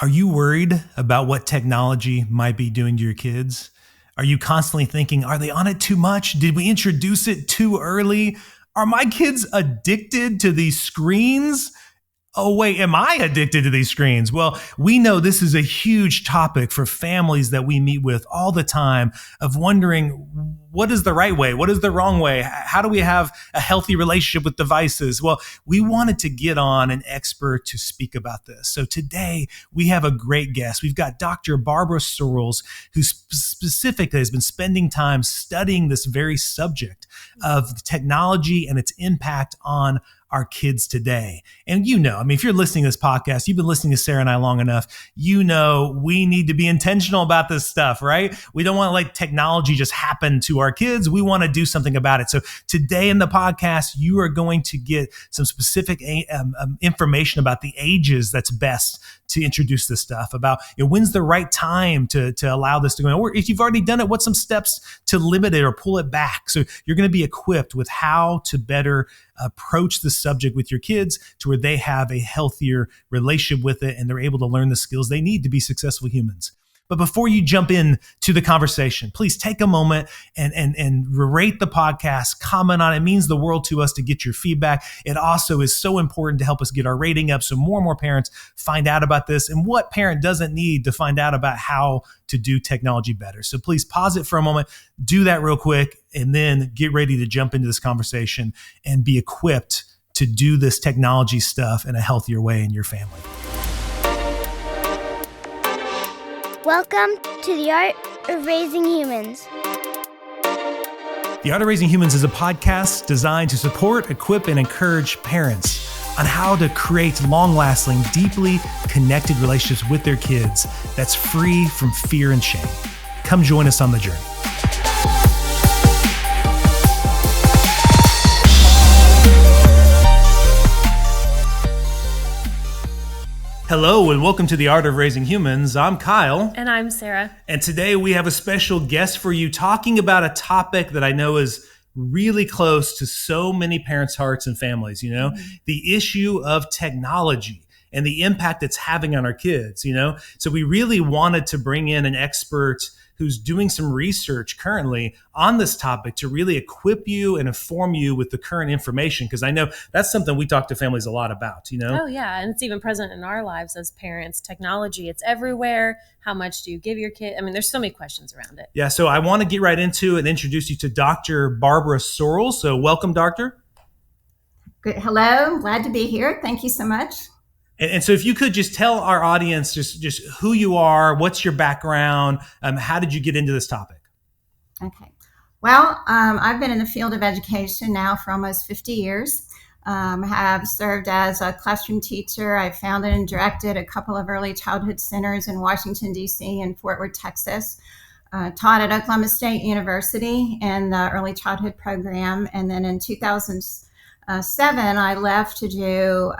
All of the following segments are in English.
Are you worried about what technology might be doing to your kids? Are you constantly thinking, are they on it too much? Did we introduce it too early? Are my kids addicted to these screens? Oh, wait, am I addicted to these screens? Well, we know this is a huge topic for families that we meet with all the time of wondering what is the right way? What is the wrong way? How do we have a healthy relationship with devices? Well, we wanted to get on an expert to speak about this. So today we have a great guest. We've got Dr. Barbara Sorrels, who specifically has been spending time studying this very subject of technology and its impact on our kids today. And if you're listening to this podcast, you've been listening to Sara and I long enough, we need to be intentional about this stuff, right? We don't want to let technology just happen to our kids. We want to do something about it. So today in the podcast, you are going to get some specific information about the ages that's best to introduce this stuff, about when's the right time to allow this to go on, or if you've already done it, what's some steps to limit it or pull it back. So you're going to be equipped with how to better approach the subject with your kids to where they have a healthier relationship with it and they're able to learn the skills they need to be successful humans. But before you jump in to the conversation, please take a moment and rate the podcast, comment on it. It means the world to us to get your feedback. It also is so important to help us get our rating up so more and more parents find out about this, and what parent doesn't need to find out about how to do technology better. So please pause it for a moment, do that real quick, and then get ready to jump into this conversation and be equipped to do this technology stuff in a healthier way in your family. Welcome to the Art of Raising Humans. The Art of Raising Humans is a podcast designed to support, equip, and encourage parents on how to create long-lasting, deeply connected relationships with their kids that's free from fear and shame. Come join us on the journey. Hello and welcome to The Art of Raising Humans. I'm Kyle. And I'm Sarah. And today we have a special guest for you talking about a topic that I know is really close to so many parents' hearts and families, the issue of technology and the impact it's having on our kids, So we really wanted to bring in an expert who's doing some research currently on this topic to really equip you and inform you with the current information, because I know that's something we talk to families a lot about, Oh, yeah. And it's even present in our lives as parents. Technology, it's everywhere. How much do you give your kid? I mean, there's so many questions around it. Yeah, so I want to get right into it and introduce you to Dr. Barbara Sorrels. So welcome, Doctor. Good. Hello. Glad to be here. Thank you so much. And so if you could just tell our audience just who you are, what's your background, how did you get into this topic? Okay. Well, I've been in the field of education now for almost 50 years. Have served as a classroom teacher. I founded and directed a couple of early childhood centers in Washington, D.C. and Fort Worth, Texas. Taught at Oklahoma State University in the early childhood program. And then in 2007, I left to do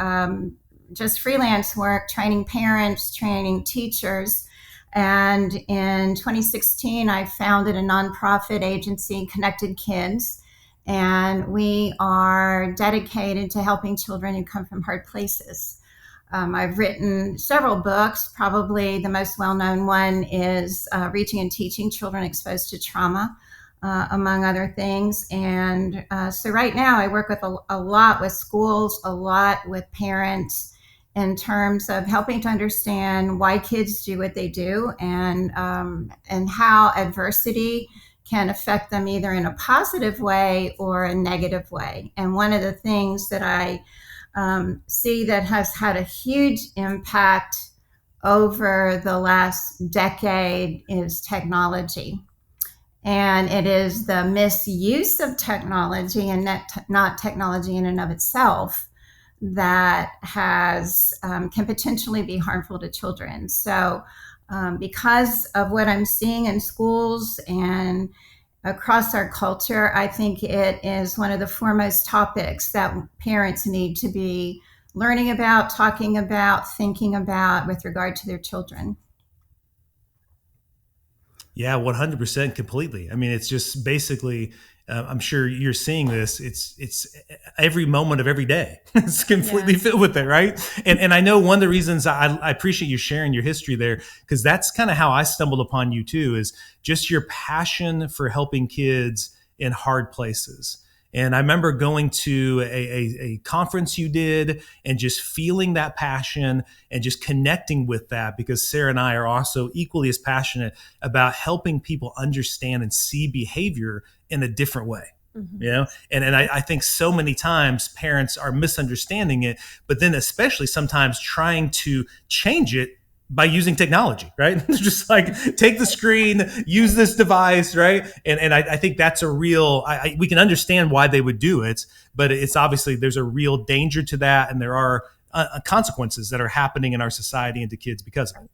just freelance work, training parents, training teachers. And in 2016, I founded a nonprofit agency, Connected Kids. And we are dedicated to helping children who come from hard places. I've written several books. Probably the most well-known one is Reaching and Teaching Children Exposed to Trauma, among other things. And so right now I work with a lot with schools, a lot with parents, in terms of helping to understand why kids do what they do, and how adversity can affect them either in a positive way or a negative way. And one of the things that I see that has had a huge impact over the last decade is technology. And it is the misuse of technology and not technology in and of itself that can potentially be harmful to children. So because of what I'm seeing in schools and across our culture, I think it is one of the foremost topics that parents need to be learning about, talking about, thinking about with regard to their children. Yeah, 100% completely. I mean, it's just basically I'm sure you're seeing this. It's every moment of every day. It's completely filled with it, right? And I know one of the reasons I appreciate you sharing your history there, because that's kind of how I stumbled upon you too, is just your passion for helping kids in hard places. And I remember going to a conference you did and just feeling that passion and just connecting with that, because Sarah and I are also equally as passionate about helping people understand and see behavior in a different way. Mm-hmm. And I think so many times parents are misunderstanding it, but then especially sometimes trying to change it by using technology, right? Just like take the screen, use this device, right? And I think that's a real, we can understand why they would do it, but it's obviously there's a real danger to that. And there are consequences that are happening in our society and to kids because of it.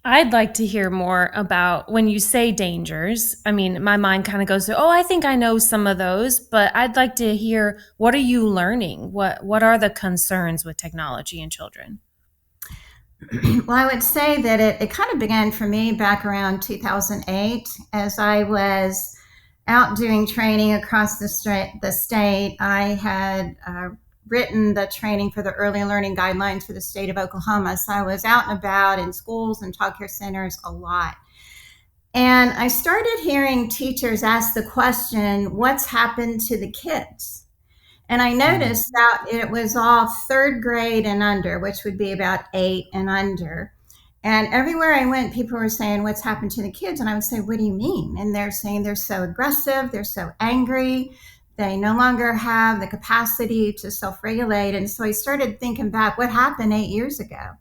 I'd like to hear more about when you say dangers. I mean, my mind kind of goes to, oh, I think I know some of those, but I'd like to hear, what are you learning? What are the concerns with technology and children? Well, I would say that it kind of began for me back around 2008 as I was out doing training across the state. I had written the training for the early learning guidelines for the state of Oklahoma. So I was out and about in schools and childcare centers a lot. And I started hearing teachers ask the question, what's happened to the kids? And I noticed that it was all third grade and under, which would be about 8 and under. And everywhere I went, people were saying, what's happened to the kids? And I would say, what do you mean? And they're saying they're so aggressive, they're so angry, they no longer have the capacity to self-regulate. And so I started thinking back, what happened 8 years ago?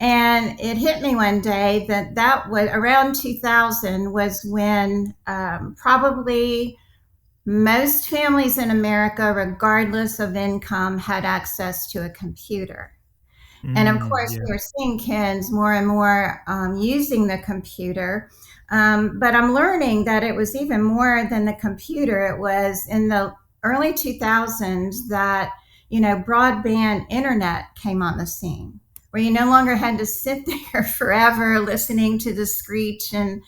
And it hit me one day that was around 2000 was when probably most families in America, regardless of income, had access to a computer. And of course, we're seeing kids more and more using the computer. But I'm learning that it was even more than the computer. It was in the early 2000s that, broadband internet came on the scene, where you no longer had to sit there forever listening to the screech and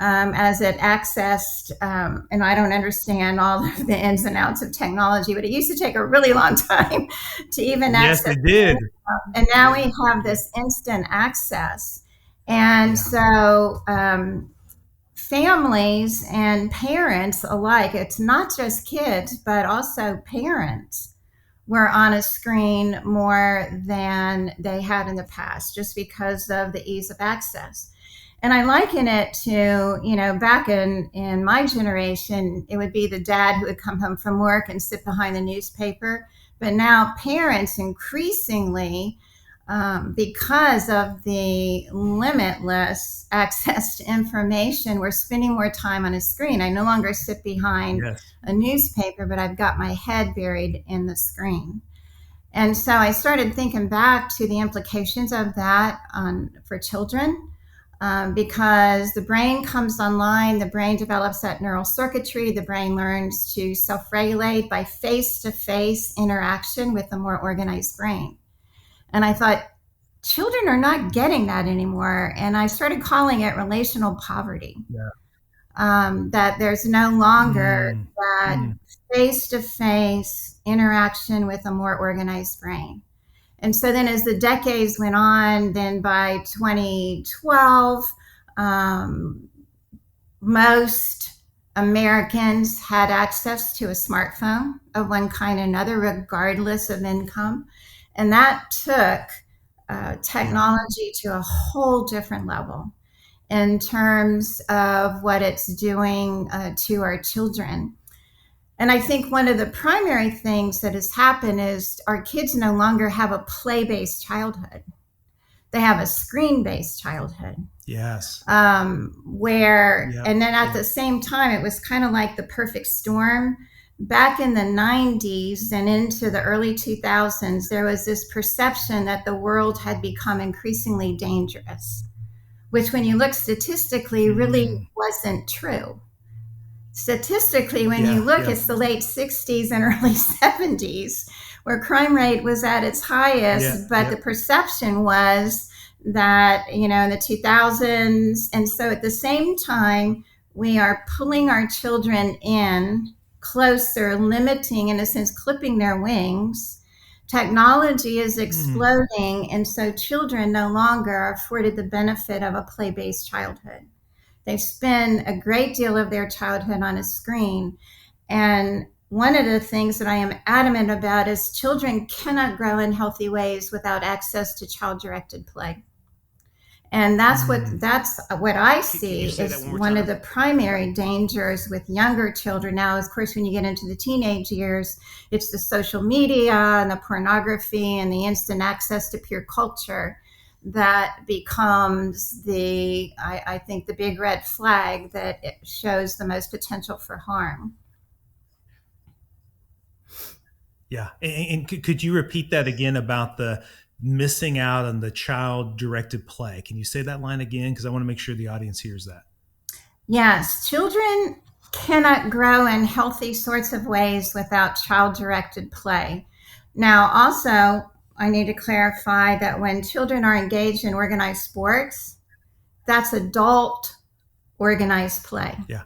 as it accessed, and I don't understand all of the ins and outs of technology, but it used to take a really long time to even access. Yes, it did. And now we have this instant access. And so families and parents alike, it's not just kids, but also parents were on a screen more than they had in the past, just because of the ease of access. And I liken it to, back in my generation, it would be the dad who would come home from work and sit behind the newspaper. But now parents increasingly, because of the limitless access to information, we're spending more time on a screen. I no longer sit behind a newspaper, but I've got my head buried in the screen. And so I started thinking back to the implications of that for children. Because the brain comes online, the brain develops that neural circuitry, the brain learns to self-regulate by face-to-face interaction with a more organized brain. And I thought, children are not getting that anymore. And I started calling it relational poverty. That there's no longer that face-to-face interaction with a more organized brain. And so then as the decades went on, then by 2012, most Americans had access to a smartphone of one kind or another, regardless of income. And that took technology to a whole different level in terms of what it's doing to our children. And I think one of the primary things that has happened is our kids no longer have a play-based childhood. They have a screen-based childhood. Yes. And then at the same time, it was kind of like the perfect storm. Back in the 90s and into the early 2000s, there was this perception that the world had become increasingly dangerous, which when you look statistically really wasn't true. Statistically, when you look, it's the late 60s and early 70s where crime rate was at its highest, but the perception was that, in the 2000s. And so at the same time, we are pulling our children in closer, limiting, in a sense, clipping their wings. Technology is exploding, and so children no longer are afforded the benefit of a play-based childhood. They spend a great deal of their childhood on a screen. And one of the things that I am adamant about is children cannot grow in healthy ways without access to child-directed play. And that's what I see is one of the primary dangers with younger children. Now, of course, when you get into the teenage years, it's the social media and the pornography and the instant access to pure culture that becomes I think, the big red flag that it shows the most potential for harm. Yeah. And could you repeat that again about the missing out on the child directed play? Can you say that line again? Because I want to make sure the audience hears that. Yes, children cannot grow in healthy sorts of ways without child directed play. Now, also, I need to clarify that when children are engaged in organized sports, that's adult organized play. Yeah.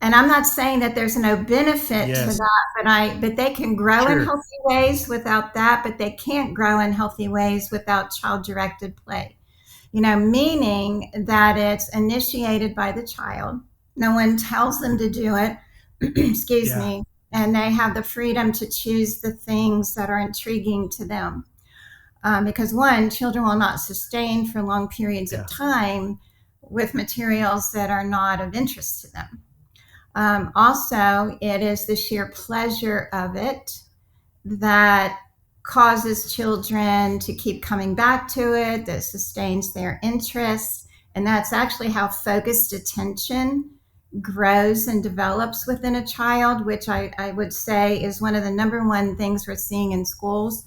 And I'm not saying that there's no benefit to that, but they can grow in healthy ways without that, but they can't grow in healthy ways without child-directed play. Meaning that it's initiated by the child. No one tells them to do it, excuse me, and they have the freedom to choose the things that are intriguing to them. Because one, children will not sustain for long periods of time with materials that are not of interest to them. Also, it is the sheer pleasure of it that causes children to keep coming back to it, that sustains their interest. And that's actually how focused attention grows and develops within a child, which I would say is one of the number one things we're seeing in schools.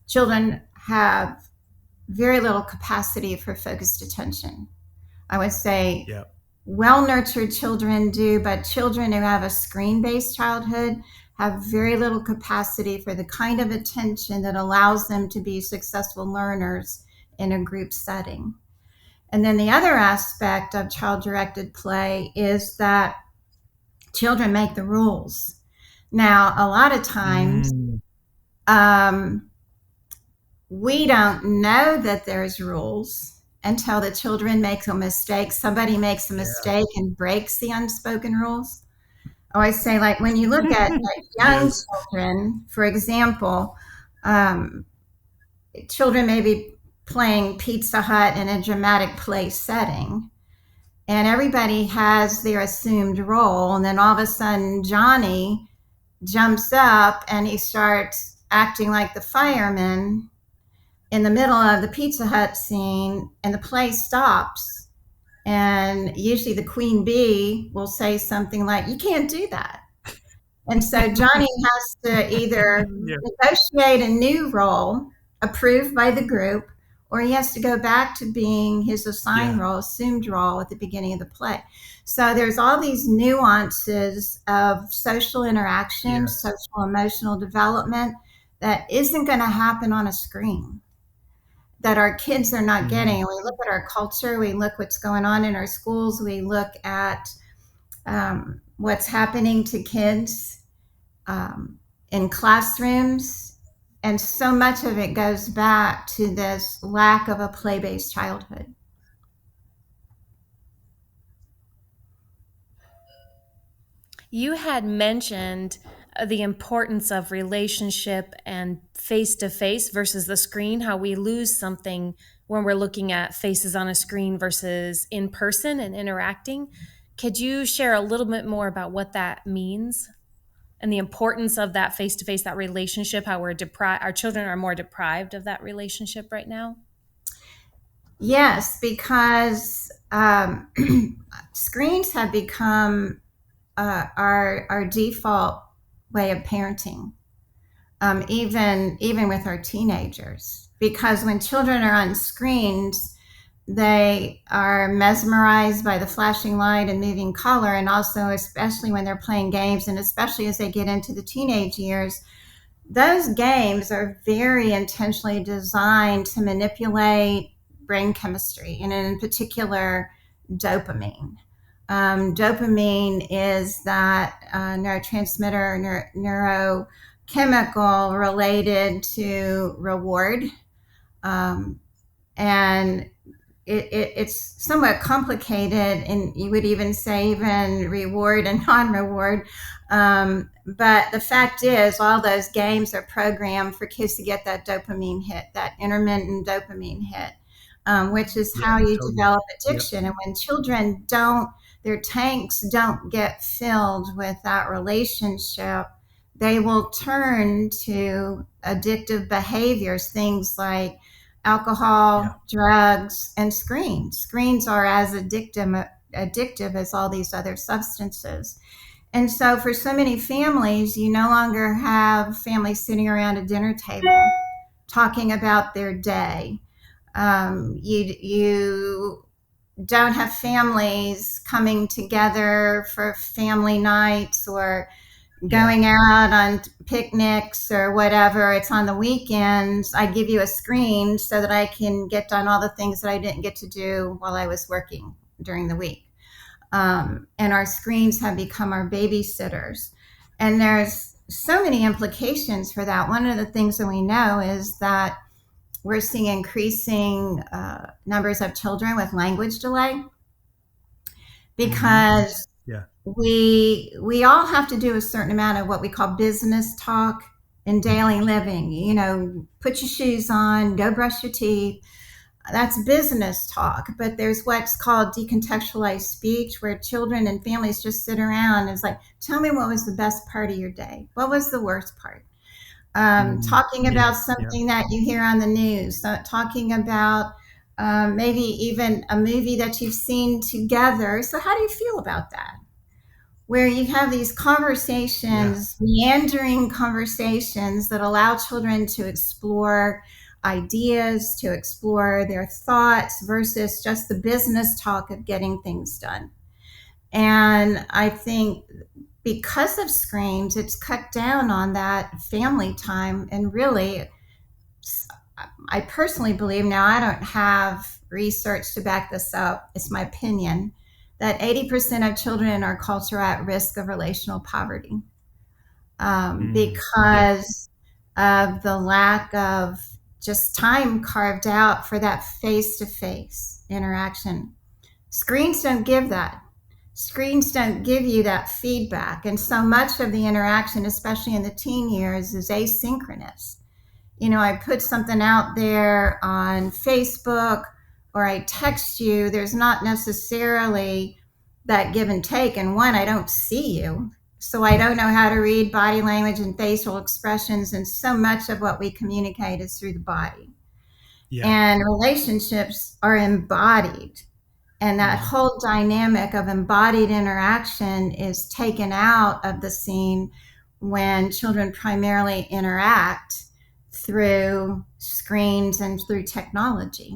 Children have very little capacity for focused attention. I would say well-nurtured children do, but children who have a screen-based childhood have very little capacity for the kind of attention that allows them to be successful learners in a group setting. And then the other aspect of child-directed play is that children make the rules. Now, a lot of times, we don't know that there's rules until the children make a mistake. Somebody makes a mistake and breaks the unspoken rules. I always say, like, when you look at young children, for example, children may be playing Pizza Hut in a dramatic play setting, and everybody has their assumed role, and then all of a sudden Johnny jumps up and he starts acting like the fireman in the middle of the Pizza Hut scene, and the play stops. And usually the queen bee will say something like, "You can't do that." And so Johnny has to either negotiate a new role approved by the group, or he has to go back to being his assigned role, assumed role at the beginning of the play. So there's all these nuances of social interaction, social emotional development that isn't going to happen on a screen, that our kids are not getting. And we look at our culture, we look what's going on in our schools, we look at what's happening to kids in classrooms, and so much of it goes back to this lack of a play-based childhood. You had mentioned the importance of relationship and face-to-face versus the screen, how we lose something when we're looking at faces on a screen versus in person and interacting. Could you share a little bit more about what that means and the importance of that face-to-face, that relationship, how our children are more deprived of that relationship right now? Yes, because screens have become our default way of parenting, even with our teenagers. Because when children are on screens, they are mesmerized by the flashing light and moving color, and also especially when they're playing games, and especially as they get into the teenage years, those games are very intentionally designed to manipulate brain chemistry, and in particular, dopamine. Dopamine is that neurotransmitter, neurochemical related to reward. Um, and it's somewhat complicated, and you would even say even reward and non-reward. But the fact is, all those games are programmed for kids to get that dopamine hit, that intermittent dopamine hit, which is Yeah, how you totally. develop Yep. addiction. And when children don't, their tanks don't get filled with that relationship, they will turn to addictive behaviors, things like Yeah. alcohol, drugs, and screens. Screens are as addictive as all these other substances. And so, for so many families, you no longer have families sitting around a dinner table talking about their day. You don't have families coming together for family nights or Yeah. going out on picnics or whatever. It's on the weekends. I give you a screen so that I can get done all the things that I didn't get to do while I was working during the week. And our screens have become our babysitters. And there's so many implications for that. One of the things that we know is that we're seeing increasing numbers of children with language delay Hmm. because Yeah. we all have to do a certain amount of what we call business talk in daily living. You know, put your shoes on, go brush your teeth. That's business talk. But there's what's called decontextualized speech, where children and families just sit around and it's like, tell me what was the best part of your day? What was the worst part? Mm. Talking Yeah. about Yeah. something that you hear on the news, talking about maybe even a movie that you've seen together. So, how do you feel about that? Where you have these Yeah. conversations, meandering conversations that allow children to explore ideas, to explore their thoughts versus just the business talk of getting things done. And I think because of screens, it's cut down on that family time. And really, I personally believe, now I don't have research to back this up, it's my opinion, that 80% of children in our culture are at risk of relational poverty, Mm. Yeah. because of the lack of just time carved out for that face to face interaction. Screens don't give that. Screens don't give you that feedback. And so much of the interaction, especially in the teen years, is asynchronous. You know, I put something out there on Facebook or I text you, there's not necessarily that give and take. And one, I don't see you. So I don't know how to read body language and facial expressions. And so much of what we communicate is through the body. Yeah. And relationships are embodied. And that Hmm. whole dynamic of embodied interaction is taken out of the scene when children primarily interact through screens and through technology.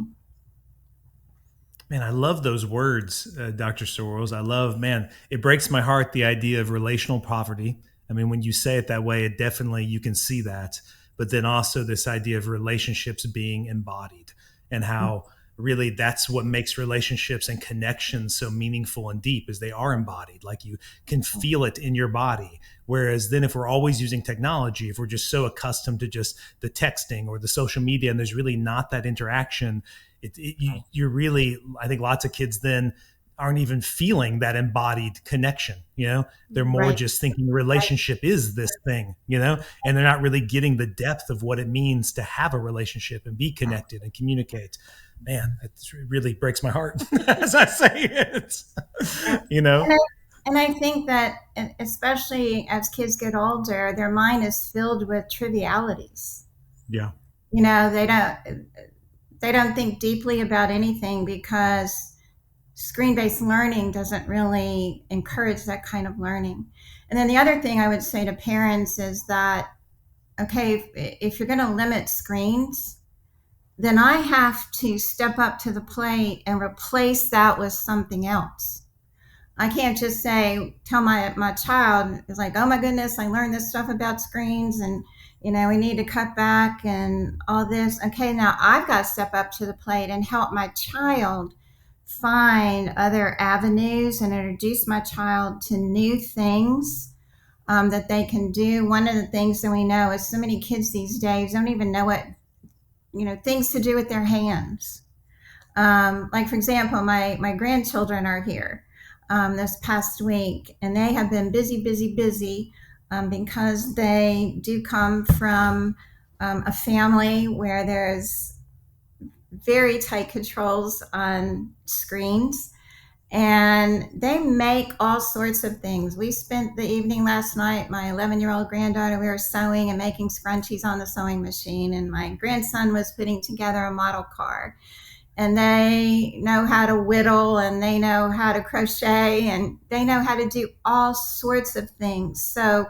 Man, I love those words, Dr. Sorrels. I love, man, it breaks my heart, the idea of relational poverty. I mean, when you say it that way, it definitely, you can see that. But then also this idea of relationships being embodied and how really that's what makes relationships and connections so meaningful and deep is they are embodied. Like you can feel it in your body. Whereas then if we're always using technology, if we're just so accustomed to just the texting or the social media and there's really not that interaction, you're really, I think lots of kids then aren't even feeling that embodied connection. They're more Right. just thinking relationship is this thing, and they're not really getting the depth of what it means to have a relationship and be connected and communicate. Man, it really breaks my heart as I say it. you And know I, and I think that, especially as kids get older, their mind is filled with trivialities. yeah. You know, they don't think deeply about anything because screen-based learning doesn't really encourage that kind of learning. And then the other thing I would say to parents is that, okay, if you're going to limit screens, then I have to step up to the plate and replace that with something else. I can't just tell my child, it's like, oh my goodness, I learned this stuff about screens and, we need to cut back and all this. Okay, now I've got to step up to the plate and help my child find other avenues and introduce my child to new things that they can do. One of the things that we know is so many kids these days don't even know what, things to do with their hands. Like, for example, my grandchildren are here this past week, and they have been busy, busy, busy because they do come from a family where there's very tight controls on screens, and they make all sorts of things. We spent the evening last night, my 11-year-old granddaughter, we were sewing and making scrunchies on the sewing machine, and my grandson was putting together a model car. And they know how to whittle, and they know how to crochet, and they know how to do all sorts of things. So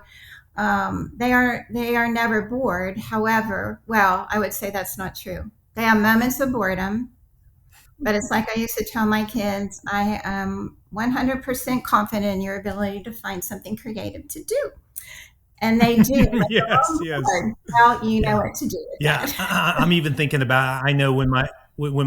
they are never bored. However, well, I would say that's not true. They have moments of boredom, but it's like I used to tell my kids, I am 100% confident in your ability to find something creative to do. And they do. Like, Yes, oh, yes. Lord, well, you know Yeah. what to do with Yeah, that. I'm even thinking about. I know when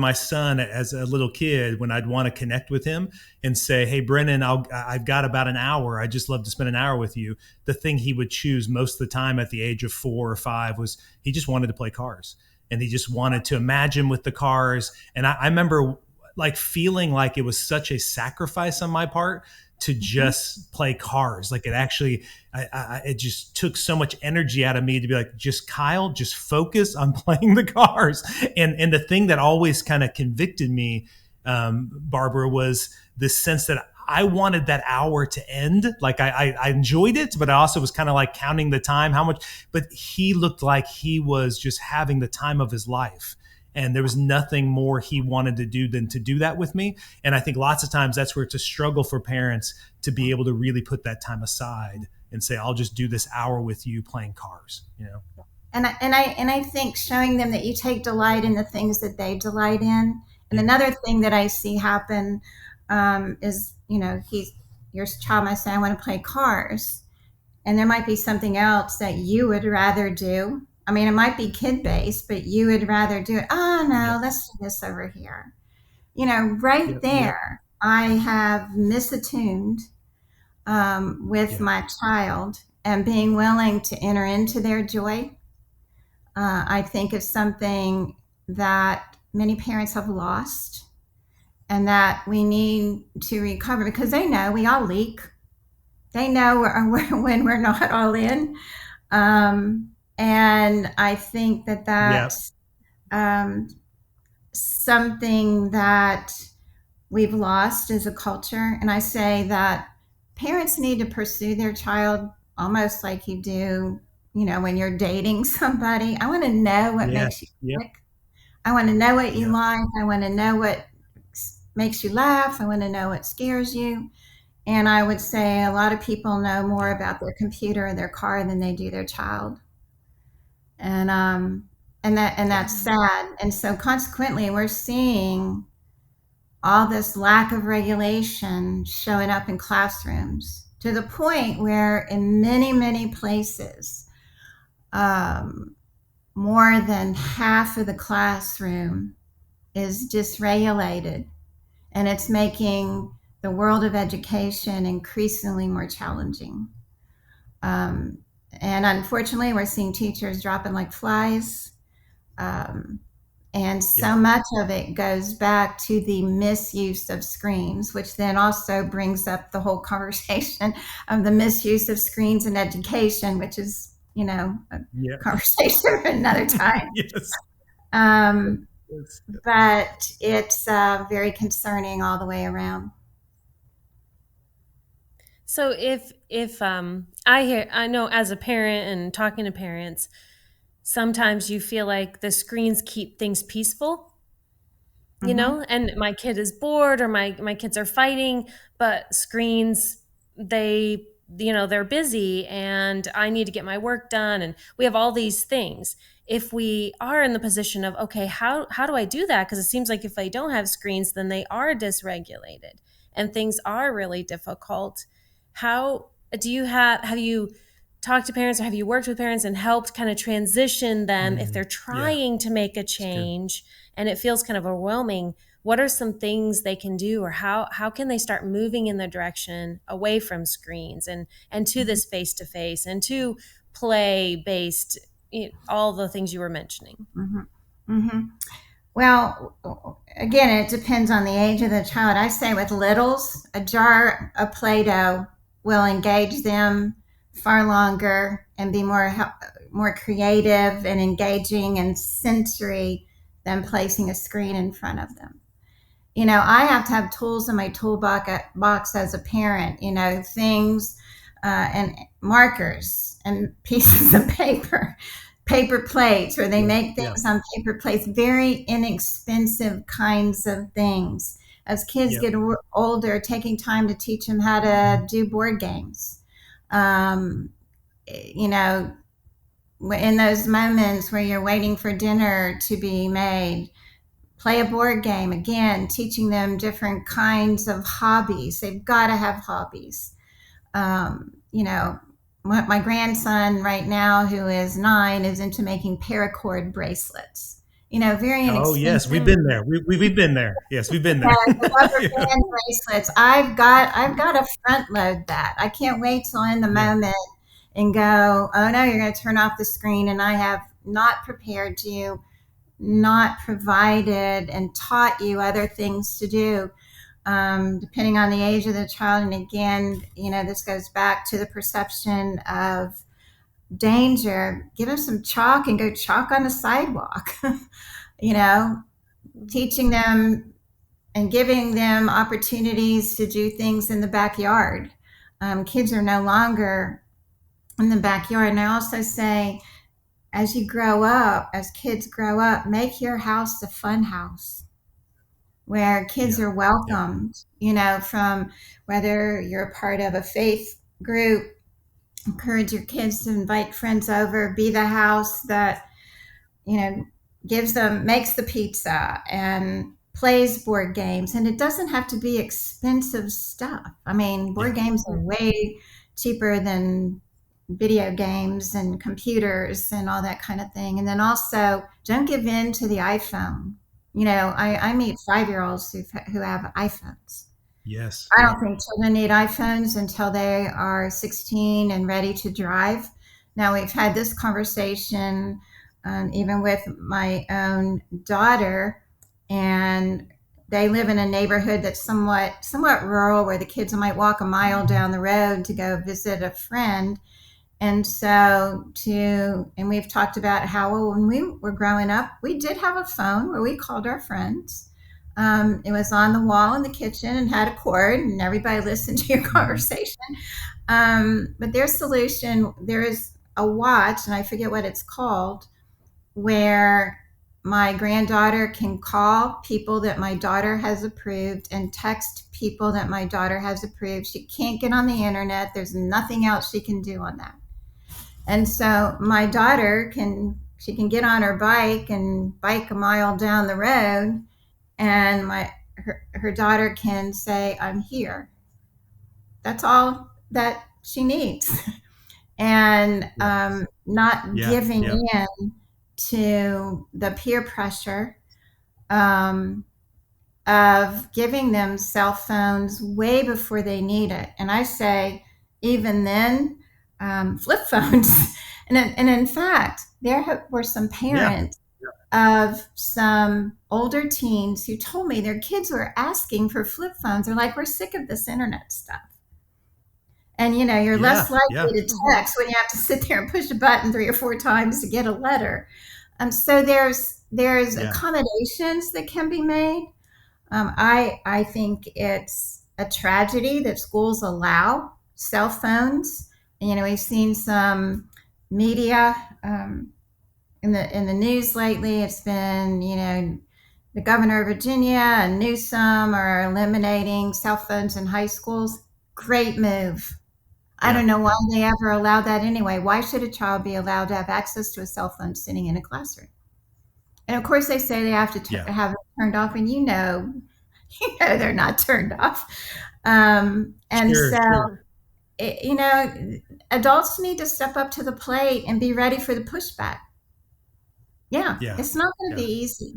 my son, as a little kid, when I'd want to connect with him and say, "Hey, Brennan, I've got about an hour. I just love to spend an hour with you." The thing he would choose most of the time at the age of 4 or 5 was he just wanted to play cars, and he just wanted to imagine with the cars. And I remember like feeling like it was such a sacrifice on my part to just play cars. Like it actually, it just took so much energy out of me to be like, just Kyle, just focus on playing the cars. And the thing that always kind of convicted me, Barbara, was this sense that I wanted that hour to end. Like I enjoyed it, but I also was kind of like counting the time, how much. But he looked like he was just having the time of his life. And there was nothing more he wanted to do than to do that with me. And I think lots of times that's where it's a struggle for parents to be able to really put that time aside and say, I'll just do this hour with you playing cars, you know? And I think showing them that you take delight in the things that they delight in. And Yeah. another thing that I see happen is, your child might say, I want to play cars. And there might be something else that you would rather do. I mean, it might be kid based, but you would rather do it. Oh, no, Yep. let's do this over here. Right Yep. Yep. there, I have misattuned with Yeah. my child, and being willing to enter into their joy. I think is something that many parents have lost, and that we need to recover, because they know we all leak. They know when we're not all in. And I think that Yep. that's um, something that we've lost as a culture. And I say that parents need to pursue their child almost like you do, when you're dating somebody. I want to know what Yeah. makes you Yep. tick. I want to know what you Yep. like. I want to know what makes you laugh. I want to know what scares you. And I would say a lot of people know more Yeah. about their computer or their car than they do their child. And Yeah. that's sad. And so consequently, we're seeing all this lack of regulation showing up in classrooms, to the point where in many, many places, um, more than half of the classroom is dysregulated, and it's making the world of education increasingly more challenging. Um, and unfortunately, we're seeing teachers dropping like flies. Um, and so Yep. much of it goes back to the misuse of screens, which then also brings up the whole conversation of the misuse of screens in education, which is, a Yeah. conversation for another time. Yes. Um, Yes. but it's very concerning all the way around. So if I know as a parent and talking to parents, sometimes you feel like the screens keep things peaceful, Hmm. and my kid is bored or my kids are fighting, but screens, they, they're busy and I need to get my work done, and we have all these things. If we are in the position of, okay, how do I do that, because it seems like if I don't have screens, then they are dysregulated and things are really difficult. How do you have you talked to parents, or have you worked with parents and helped kind of transition them if they're Yeah, trying to make a it's good. change and it feels kind of overwhelming? What are some things they can do, or how can they start moving in the direction away from screens and to this face to face and to play based, all the things you were mentioning? Mm-hmm. Mm-hmm. Well, again, it depends on the age of the child. I say with littles, a jar of Play-Doh will engage them far longer and be more creative and engaging and sensory than placing a screen in front of them. I have to have tools in my toolbox as a parent, things and markers and pieces of paper plates, where they Yeah, make yeah, things on paper plates, very inexpensive kinds of things. As kids yep. get older, taking time to teach them how to do board games. Um, you know, in those moments where you're waiting for dinner to be made, play a board game. Again, teaching them different kinds of hobbies. They've got to have hobbies. You know, my grandson right now, who is 9, is into making paracord bracelets. Very Oh yes, we've inexpensive. been there. We've been there. Yes, we've been there. The rubber Yeah, band bracelets. I've got to front load that. I can't wait till in the yeah, moment and go, oh no, you're going to turn off the screen, and I have not prepared you, not provided and taught you other things to do, depending on the age of the child. And again, this goes back to the perception of danger. Give them some chalk and go chalk on the sidewalk. you know Teaching them and giving them opportunities to do things in the backyard. Kids are no longer in the backyard. And I also say, as kids grow up, make your house a fun house where kids yeah, are yeah. welcomed, from whether you're a part of a faith group. Encourage your kids to invite friends over, be the house that, you know, makes the pizza and plays board games. And it doesn't have to be expensive stuff. I mean, board Yeah. games are way cheaper than video games and computers and all that kind of thing. And then also, don't give in to the iPhone. I meet 5-year-olds who have iPhones. Yes. I don't Yep. think children need iPhones until they are 16 and ready to drive. Now, we've had this conversation, even with my own daughter, and they live in a neighborhood that's somewhat rural, where the kids might walk a mile down the road to go visit a friend. And we've talked about how, well, when we were growing up, we did have a phone where we called our friends. It was on the wall in the kitchen and had a cord, and everybody listened to your Mhm. conversation. But their solution, there is a watch, and I forget what it's called, where my granddaughter can call people that my daughter has approved and text people that my daughter has approved. She can't get on the internet. There's nothing else she can do on that. And so my daughter can get on her bike and bike a mile down the road, and her daughter can say, I'm here. That's all that she needs. And Yeah. not Yeah. giving Yeah. in to the peer pressure, um, of giving them cell phones way before they need it. And I say, even then, flip phones. And in fact, were some Yeah. parents of some older teens who told me their kids were asking for flip phones. They're like, we're sick of this internet stuff. And you're less Yeah. likely Yeah. to text when you have to sit there and push a button 3 or 4 times to get a letter. So there's Yeah. accommodations that can be made. I think it's a tragedy that schools allow cell phones. We've seen some media, in the news lately. It's been, the governor of Virginia and Newsom are eliminating cell phones in high schools. Great move. I Yeah. don't know why Yeah. they ever allowed that anyway. Why should a child be allowed to have access to a cell phone sitting in a classroom? And of course, they say they have to Yeah. have it turned off, and they're not turned off. And Sure. so, Sure. you know, adults need to step up to the plate and be ready for the pushback. Yeah, Yeah. it's not going to Yeah. be easy.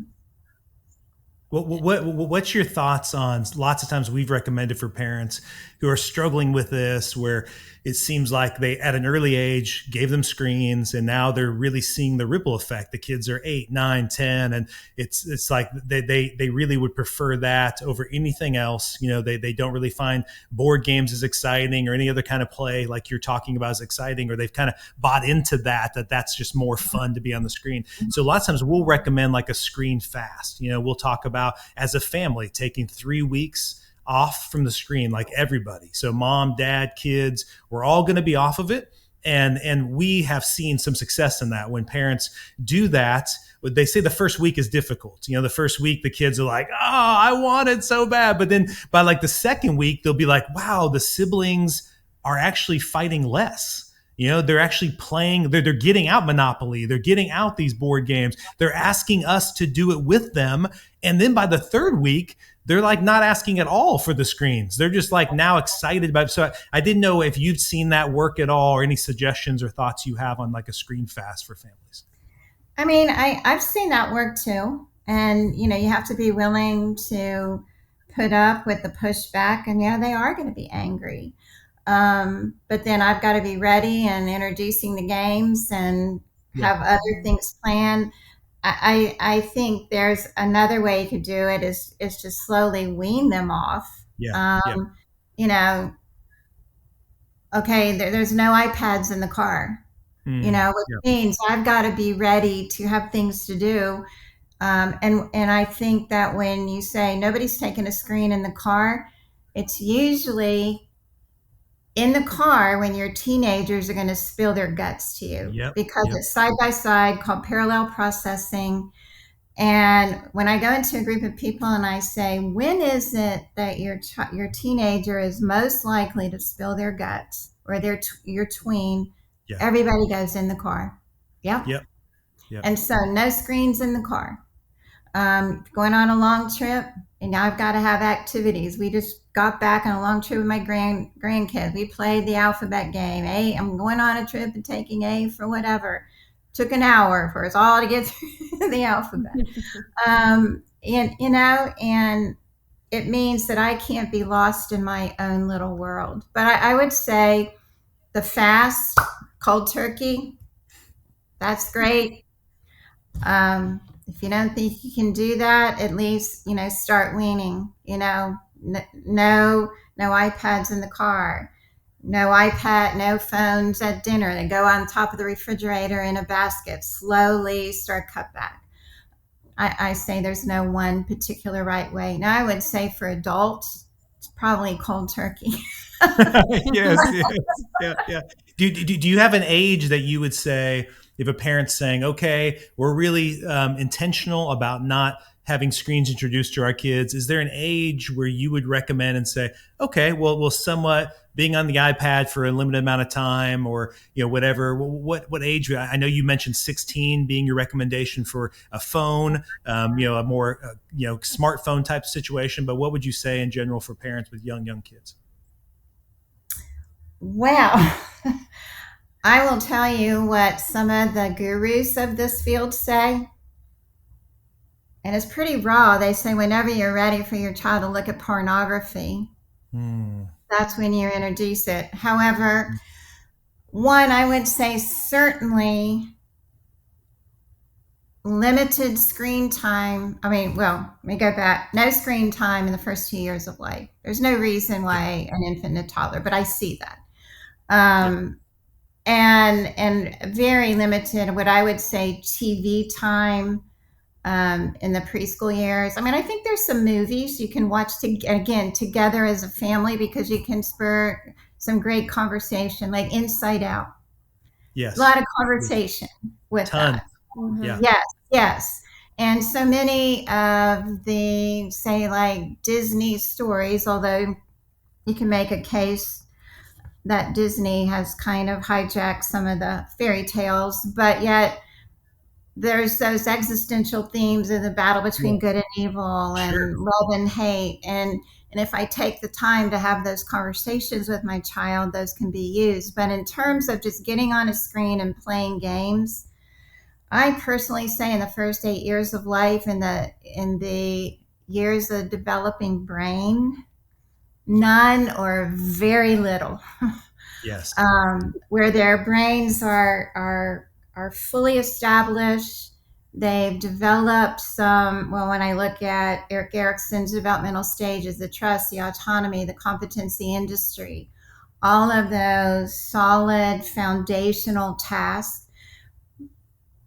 What's your thoughts on lots of times we've recommended for parents who are struggling with this, where it seems like they at an early age gave them screens and now they're really seeing the ripple effect. The kids are 8, 9, 10, and it's like they really would prefer that over anything else. They don't really find board games as exciting or any other kind of play like you're talking about as exciting, or they've kind of bought into that's just more fun to be on the screen. So lots of times we'll recommend like a screen fast. We'll talk about as a family taking 3 weeks off from the screen, like everybody. So mom, dad, kids, we're all going to be off of it. And we have seen some success in that when parents do that. They say the first week is difficult. The first week the kids are like, oh, I want it so bad. But then by like the second week, they'll be like, wow, the siblings are actually fighting less. They're actually playing, they're getting out Monopoly. They're getting out these board games. They're asking us to do it with them. And then by the third week, they're like not asking at all for the screens. They're just like now excited about it. So I didn't know if you've seen that work at all, or any suggestions or thoughts you have on like a screen fast for families. I mean, I've seen that work too. And, you have to be willing to put up with the pushback. And yeah, they are going to be angry. But then I've got to be ready and introducing the games and Yeah. have other things planned. I think there's another way you could do it is to slowly wean them off. Yeah. Yeah. Um, you know, okay, there's no iPads in the car, which Yeah. means I've got to be ready to have things to do. And I think that when you say nobody's taking a screen in the car, it's usually in the car when your teenagers are going to spill their guts to you Yep. because Yep. it's side by side called parallel processing. And when I go into a group of people and I say, when is it that your teenager is most likely to spill their guts, or your tween? Yeah. Everybody goes in the car. Yep. Yep. Yep. And so no screens in the car. Going on a long trip, and now I've got to have activities. We just got back on a long trip with my grandkids. We played the alphabet game. I'm going on a trip and taking A for whatever. Took an hour for us all to get through the alphabet. And and it means that I can't be lost in my own little world. But I would say the fast, cold turkey, that's great. If you don't think you can do that, at least, start weaning, no iPads in the car, no phones at dinner. They go on top of the refrigerator in a basket. Slowly start cut back. I say there's no one particular right way. Now, I would say for adults, it's probably cold turkey. Yes, yes, yeah, yeah. Do you have an age that you would say, if a parent's saying, okay, we're really intentional about not having screens introduced to our kids, is there an age where you would recommend and say, okay, well, we'll somewhat being on the iPad for a limited amount of time, or whatever? What age? I know you mentioned 16 being your recommendation for a phone, a more smartphone type situation. But what would you say in general for parents with young kids? Well, I will tell you what some of the gurus of this field say. And it's pretty raw. They say whenever you're ready for your child to look at pornography, that's when you introduce it. However, one, I would say certainly limited screen time. Let me go back. No screen time in the first 2 years of life. There's no reason why an infant and a toddler, but I see that. And very limited, what I would say, TV time in the preschool years. I think there's some movies you can watch together as a family, because you can spur some great conversation, like Inside Out. Yes. A lot of conversation with that. Mm-hmm. Yeah. Yes. And so many of the, say, like Disney stories, although you can make a case that Disney has kind of hijacked some of the fairy tales, but yet there's those existential themes of the battle Yeah. between good and evil Sure. and love and hate. And if I take the time to have those conversations with my child, those can be used. But in terms of just getting on a screen and playing games, I personally say in the first 8 years of life, in the years of developing brain, none or very little, Yes. where their brains are fully established. They've developed some. Well, when I look at Eric Erickson's developmental stages, the trust, the autonomy, the competency industry, all of those solid foundational tasks,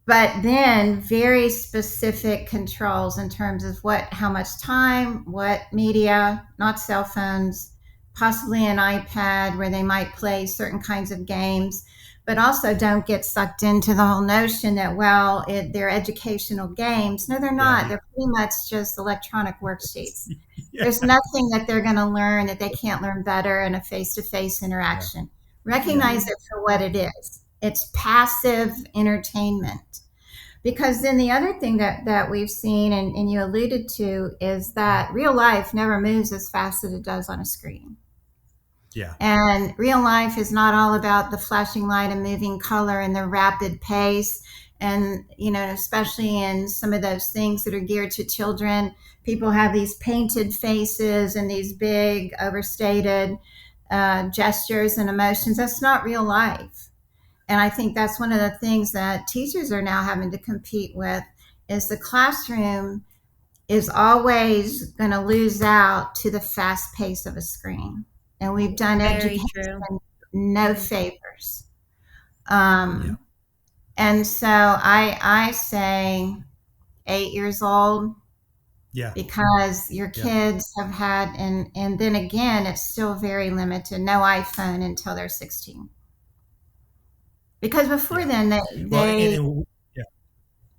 but then very specific controls in terms of how much time, what media, not cell phones, possibly an iPad where they might play certain kinds of games, but also don't get sucked into the whole notion that, well, they're educational games. No, they're Yeah. not. They're pretty much just electronic worksheets. Yeah. There's nothing that they're going to learn that they can't learn better in a face-to-face Yeah. interaction. Yeah. Recognize it for what it is. It's passive entertainment. Because then the other thing that we've seen, and you alluded to, is that real life never moves as fast as it does on a screen. Yeah. And real life is not all about the flashing light and moving color and the rapid pace. And, especially in some of those things that are geared to children, people have these painted faces and these big, overstated gestures and emotions. That's not real life. And I think that's one of the things that teachers are now having to compete with is the classroom is always going to lose out to the fast pace of a screen. And we've done Very education true. no favors. Yeah. And so I say 8 years old, Yeah. because your Yeah. kids have had, and then again, it's still very limited, no iPhone until they're 16. Because before Yeah. then, Well, they yeah.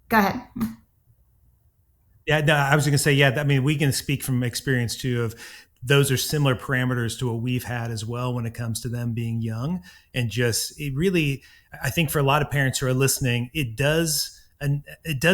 go ahead. Yeah, no, I was going to say, yeah, I mean, we can speak from experience too of those are similar parameters to what we've had as well when it comes to them being young. And just, it really, I think for a lot of parents who are listening, it does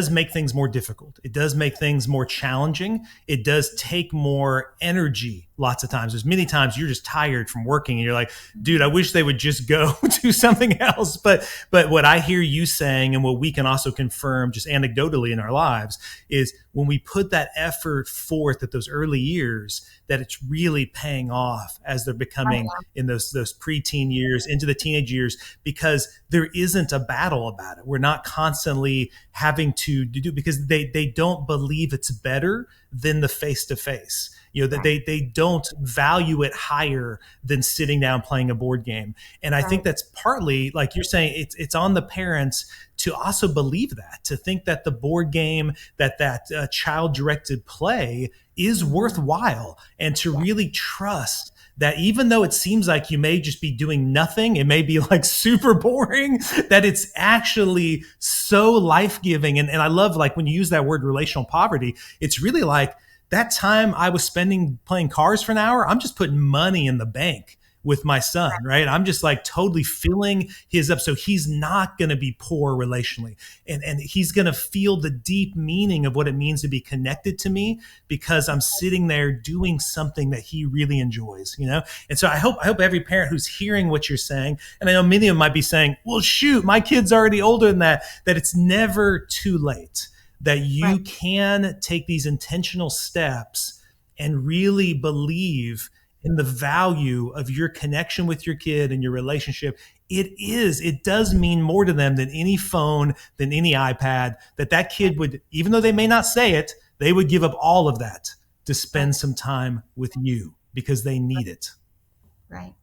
make things more difficult. It does make things more challenging. It does take more energy lots of times. There's many times you're just tired from working and you're like, dude, I wish they would just go do something else. But what I hear you saying and what we can also confirm just anecdotally in our lives is when we put that effort forth at those early years, that it's really paying off as they're becoming in those preteen years into the teenage years, because there isn't a battle about it. We're not constantly having to do, because they don't believe it's better than the face to face. That they don't value it higher than sitting down playing a board game. And I think that's partly, like you're saying, it's on the parents to also believe that, to think that the board game, that child directed play is worthwhile, and to really trust that even though it seems like you may just be doing nothing, it may be like super boring, that it's actually so life-giving. And I love, like, when you use that word relational poverty, it's really like that time I was spending playing cards for an hour, I'm just putting money in the bank with my son, right? I'm just like totally filling his up. So he's not going to be poor relationally. And he's going to feel the deep meaning of what it means to be connected to me because I'm sitting there doing something that he really enjoys, And so I hope every parent who's hearing what you're saying, and I know many of them might be saying, well, shoot, my kid's already older than that it's never too late, that you can take these intentional steps and really believe in the value of your connection with your kid and your relationship. It does mean more to them than any phone, than any iPad, that kid would, even though they may not say it, they would give up all of that to spend some time with you because they need it. Right.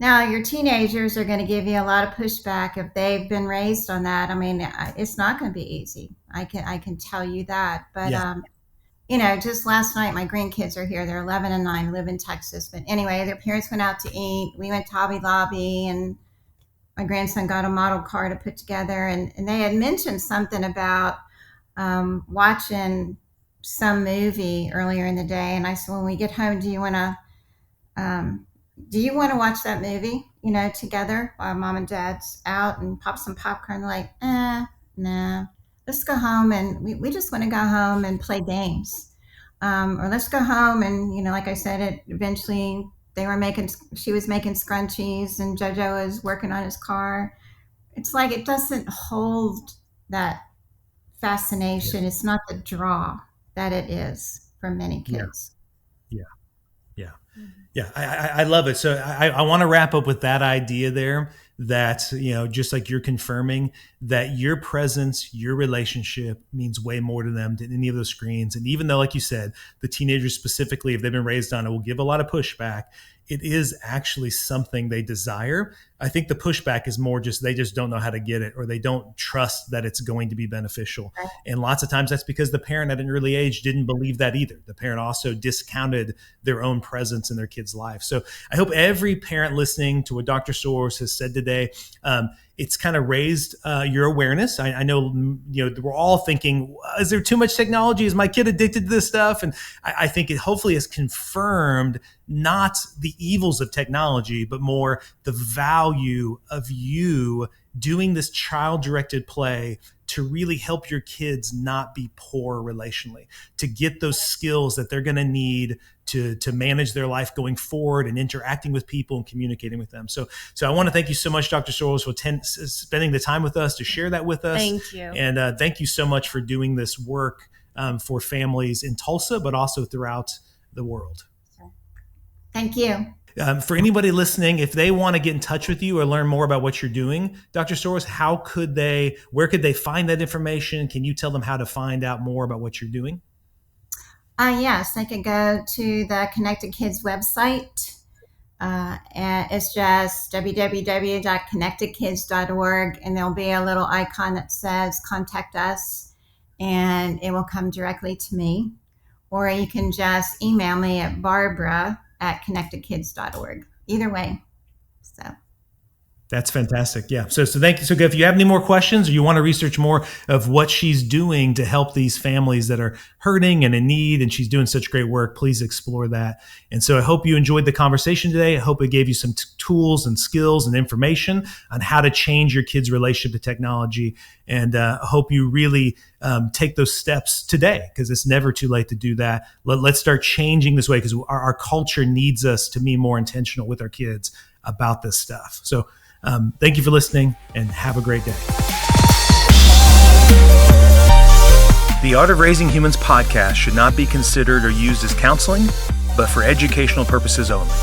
Now, your teenagers are going to give you a lot of pushback if they've been raised on that. I mean, it's not going to be easy. I can tell you that. But just last night, my grandkids are here. They're 11 and 9, live in Texas. But anyway, their parents went out to eat. We went to Hobby Lobby, and my grandson got a model car to put together. And they had mentioned something about watching some movie earlier in the day. And I said, when we get home, do you want to watch that movie, together while mom and dad's out, and pop some popcorn? Like, nah, let's go home and we just want to go home and play games. Or let's go home and, like I said, eventually she was making scrunchies and JoJo was working on his car. It's like it doesn't hold that Yeah. fascination. It's not the draw that it is for many Yeah. kids. Yeah. Yeah. Yeah, I love it. So I want to wrap up with that idea there that, just like you're confirming that your presence, your relationship means way more to them than any of those screens. And even though, like you said, the teenagers specifically, if they've been raised on it, will give a lot of pushback, it is actually something they desire. I think the pushback is more just they just don't know how to get it, or they don't trust that it's going to be beneficial. And lots of times that's because the parent at an early age didn't believe that either. The parent also discounted their own presence in their kid's life. So I hope every parent listening to what Dr. Sorrels has said today, it's kind of raised your awareness. I know, we're all thinking, is there too much technology? Is my kid addicted to this stuff? And I think it hopefully has confirmed not the evils of technology, but more the value of you doing this child-directed play to really help your kids not be poor relationally, to get those skills that they're going to need to manage their life going forward and interacting with people and communicating with them. So I want to thank you so much, Dr. Sorrels, for spending the time with us to share that with us. Thank you. And thank you so much for doing this work for families in Tulsa, but also throughout the world. Thank you. For anybody listening, if they want to get in touch with you or learn more about what you're doing, Dr. Sorrels, where could they find that information? Can you tell them how to find out more about what you're doing? Yes, they can go to the Connected Kids website. And it's just www.connectedkids.org, and there'll be a little icon that says contact us, and it will come directly to me. Or you can just email me at barbara@connectedkids.org. Either way. So That's fantastic. Yeah. So thank you. So if you have any more questions or you want to research more of what she's doing to help these families that are hurting and in need, and she's doing such great work, please explore that. And so I hope you enjoyed the conversation today. I hope it gave you some tools and skills and information on how to change your kids' relationship to technology. And I hope you really take those steps today, because it's never too late to do that. Let's start changing this way, because our culture needs us to be more intentional with our kids about this stuff. So thank you for listening, and have a great day. The Art of Raising Humans podcast should not be considered or used as counseling, but for educational purposes only.